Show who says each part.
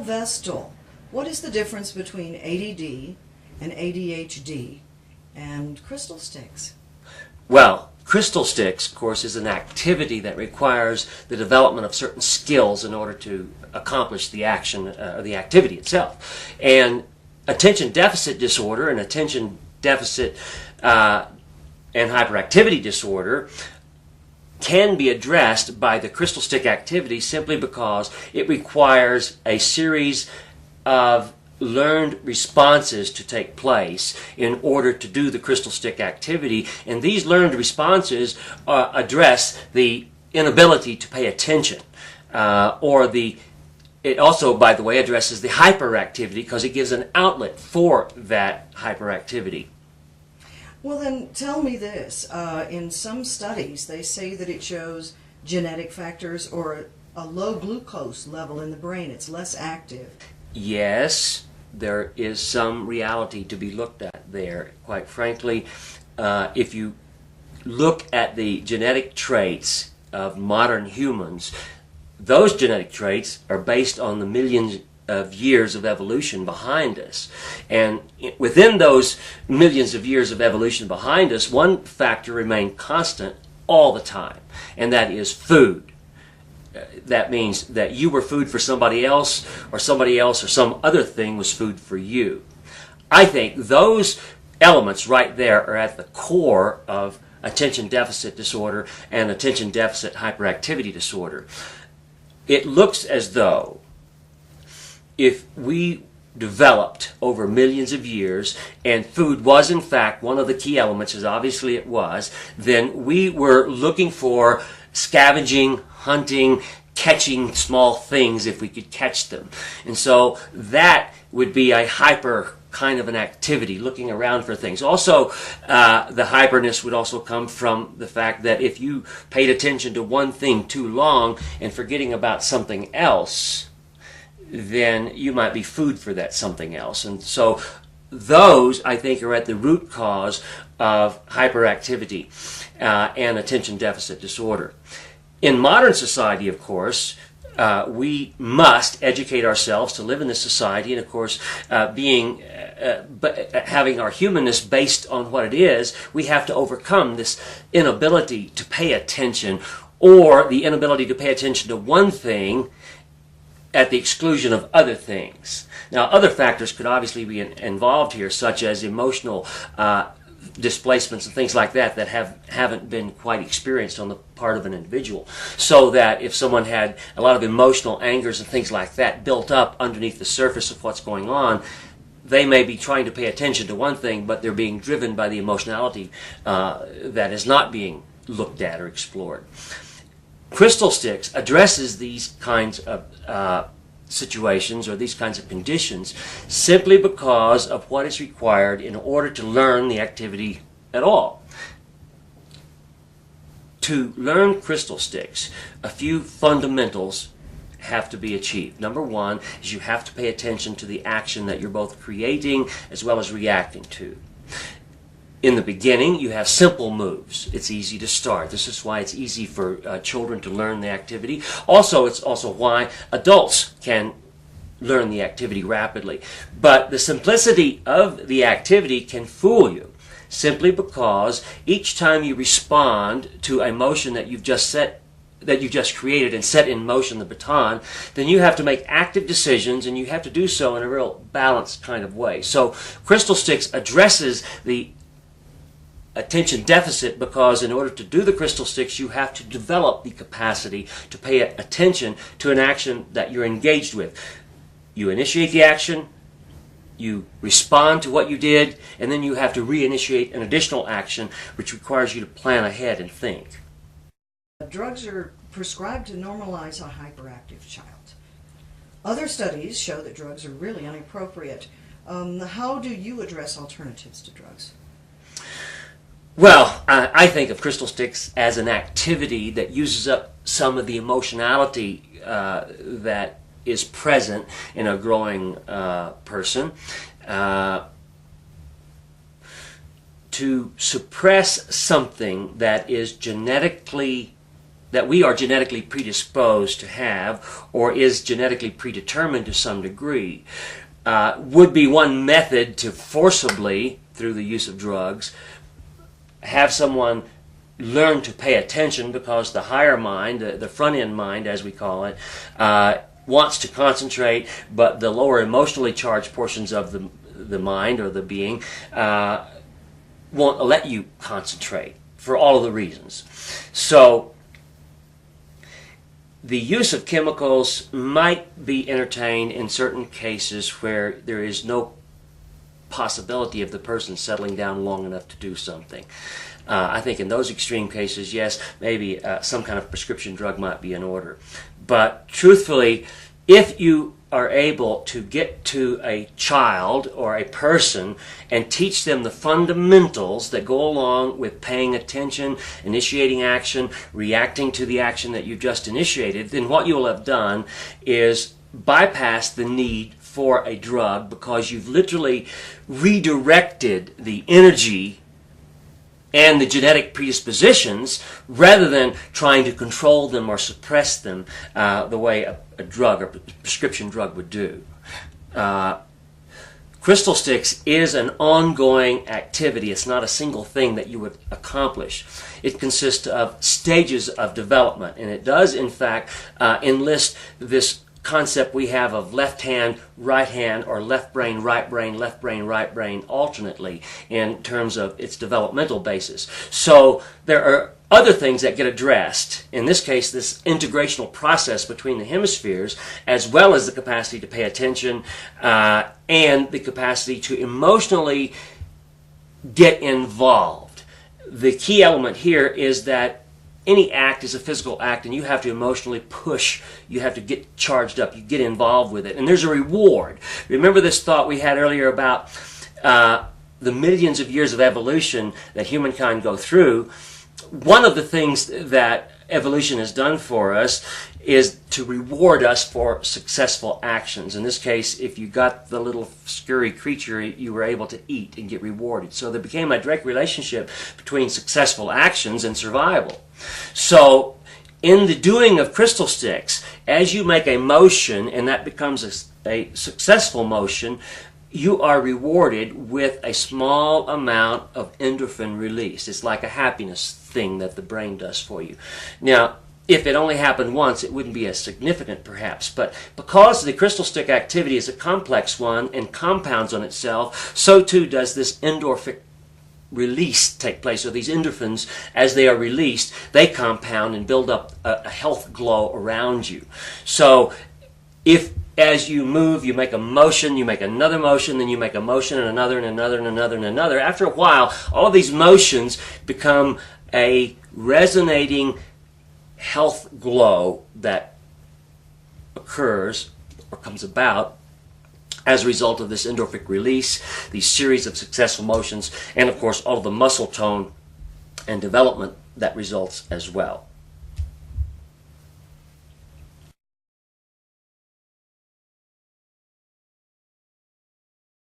Speaker 1: Vestal, what is the difference between ADD and ADHD and Crystal Stix?
Speaker 2: Well, Crystal Stix, of course, is an activity that requires the development of certain skills in order to accomplish the action or the activity itself. And attention deficit disorder and attention deficit and hyperactivity disorder can be addressed by the Crystal Stick activity simply because it requires a series of learned responses to take place in order to do the Crystal Stick activity, and these learned responses address the inability to pay attention, it also, by the way, addresses the hyperactivity because it gives an outlet for that hyperactivity.
Speaker 1: Well, then tell me this. In some studies, they say that it shows genetic factors or a low glucose level in the brain. It's less active.
Speaker 2: Yes, there is some reality to be looked at there. Quite frankly, if you look at the genetic traits of modern humans, those genetic traits are based on the millions of years of evolution behind us. And within those millions of years of evolution behind us, one factor remained constant all the time, and that is food. That means that you were food for somebody else or some other thing was food for you. I think those elements right there are at the core of attention deficit disorder and attention deficit hyperactivity disorder. It looks as though if we developed over millions of years and food was in fact one of the key elements, as obviously it was, then we were looking for scavenging, hunting, catching small things if we could catch them. And so that would be a hyper kind of an activity, looking around for things. Also, the hyperness would also come from the fact that if you paid attention to one thing too long and forgetting about something else, then you might be food for that something else. And so those, I think, are at the root cause of hyperactivity and attention deficit disorder. In modern society, of course, we must educate ourselves to live in this society, and of course, having our humanness based on what it is, we have to overcome this inability to pay attention, or the inability to pay attention to one thing at the exclusion of other things. Now, other factors could obviously be involved here, such as emotional displacements and things like that haven't been quite experienced on the part of an individual. So that if someone had a lot of emotional angers and things like that built up underneath the surface of what's going on, they may be trying to pay attention to one thing, but they're being driven by the emotionality that is not being looked at or explored. Crystal Stix addresses these kinds of situations or these kinds of conditions simply because of what is required in order to learn the activity at all. To learn Crystal Stix, a few fundamentals have to be achieved. Number one is you have to pay attention to the action that you're both creating as well as reacting to. In the beginning, you have simple moves. It's easy to start. This is why it's easy for children to learn the activity. Also, it's also why adults can learn the activity rapidly. But the simplicity of the activity can fool you, simply because each time you respond to a motion that you've just created and set in motion the baton, then you have to make active decisions, and you have to do so in a real balanced kind of way. So Crystal Stix addresses the attention deficit because in order to do the Crystal Stix, you have to develop the capacity to pay attention to an action that you're engaged with. You initiate the action, you respond to what you did, and then you have to reinitiate an additional action which requires you to plan ahead and think.
Speaker 1: Drugs are prescribed to normalize a hyperactive child. Other studies show that drugs are really inappropriate. How do you address alternatives to drugs?
Speaker 2: Well, I think of Crystal Stix as an activity that uses up some of the emotionality that is present in a growing person to suppress something that is genetically that we are genetically predisposed to have, or is genetically predetermined to some degree, would be one method to forcibly, through the use of drugs, have someone learn to pay attention, because the higher mind, the front-end mind as we call it, wants to concentrate, but the lower emotionally charged portions of the mind or the being won't let you concentrate for all of the reasons. So the use of chemicals might be entertained in certain cases where there is no possibility of the person settling down long enough to do something. I think in those extreme cases, yes, maybe some kind of prescription drug might be in order. But truthfully, if you are able to get to a child or a person and teach them the fundamentals that go along with paying attention, initiating action, reacting to the action that you've just initiated, then what you'll have done is bypass the need for a drug, because you've literally redirected the energy and the genetic predispositions rather than trying to control them or suppress them the way a drug or prescription drug would do. Crystal Stix is an ongoing activity. It's not a single thing that you would accomplish. It consists of stages of development, and it does in fact enlist this concept we have of left hand, right hand, or left brain, right brain alternately in terms of its developmental basis. So there are other things that get addressed. In this case, this integrational process between the hemispheres, as well as the capacity to pay attention and the capacity to emotionally get involved. The key element here is that any act is a physical act, and you have to emotionally push. You have to get charged up. You get involved with it. And there's a reward. Remember this thought we had earlier about the millions of years of evolution that humankind go through. One of the things that evolution has done for us is to reward us for successful actions. In this case, if you got the little scurry creature, you were able to eat and get rewarded. So there became a direct relationship between successful actions and survival. So in the doing of Crystal Stix, as you make a motion and that becomes a successful motion, you are rewarded with a small amount of endorphin release. It's like a happiness thing that the brain does for you. Now, if it only happened once, it wouldn't be as significant perhaps, but because the crystal stick activity is a complex one and compounds on itself, so too does this endorphin release take place. So these endorphins, as they are released, they compound and build up a health glow around you. So if as you move, you make a motion, you make another motion, then you make a motion and another and another and another and another. After a while, all of these motions become a resonating health glow that occurs or comes about as a result of this endorphic release, these series of successful motions, and of course all of the muscle tone and development that results as well.